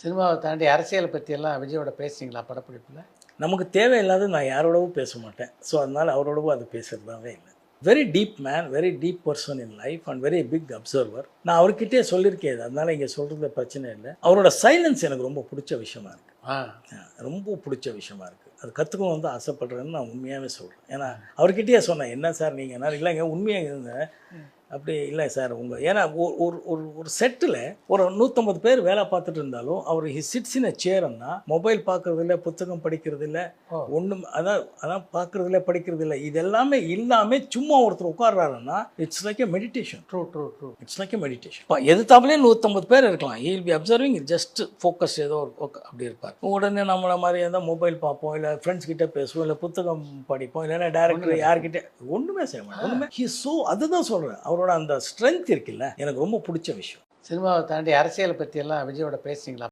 சினிமாவை தாண்டி அரசியலை பற்றியெல்லாம் விஜயோட பேசுனீங்களா படப்பிடிப்பில்? நமக்கு தேவையில்லாத நான் யாரோடவும் பேச மாட்டேன். ஸோ அதனால் அவரோடவும் அது பேசுகிறதாவே இல்லை. Very deep man, very deep person in life and very big observer. நான் அவர்கிட்டே சொல்லியிருக்கேன், அதனால் இங்கே சொல்கிறதுல பிரச்சனை இல்லை. அவரோட சைலன்ஸ் எனக்கு ரொம்ப பிடிச்ச விஷயமா இருக்குது. ரொம்ப பிடிச்ச விஷயமா இருக்குது. அது கற்றுக்கவும் வந்து ஆசைப்படுறேன்னு நான் உண்மையாகவே சொல்கிறேன். ஏன்னா அவர்கிட்டயே சொன்னேன், என்ன சார் நீங்கள் என்ன இல்லைங்க உண்மையாக இருந்தேன் அப்படி இல்லை சார் உங்கள் ஏன்னா ஒரு ஒரு ஒரு செட்டில் ஒரு 150 பேர் வேலை பார்த்துட்டு இருந்தாலும் அவர் சிட்ஸ் இன் சேர்னா மொபைல் பார்க்கறது இல்லை, புத்தகம் படிக்கிறது இல்லை, ஒன்றும் அதான் பார்க்கறது இல்லை, படிக்கிறது இல்லை. இது எல்லாமே இல்லாமல் சும்மா ஒருத்தர் உட்கார்றாருன்னா it's like a meditation. True it's like a meditation. எதுத்தாமலே 150 பேர் இருக்கலாம், he will be observing just focus ஏதோ ஒரு அப்படி இருப்பார். உடனே நம்மளை மாதிரி இருந்தால் மொபைல் பார்ப்போம், இல்லை ஃப்ரெண்ட்ஸ் கிட்டே பேசுவோம், இல்லை புத்தகம் படிப்போம், இல்லைன்னா டேரக்டர் யார்கிட்ட ஒன்றுமே செய்ய மாட்டோம். ஒன்றுமே அதுதான் சொல்கிறேன். அவரோட அந்த ஸ்ட்ரென்த் இருக்குல்ல, எனக்கு ரொம்ப பிடிச்ச விஷயம். சினிமாவை தாண்டி அரசியலை பற்றியெல்லாம் விஜயோட பேசுனீங்களா?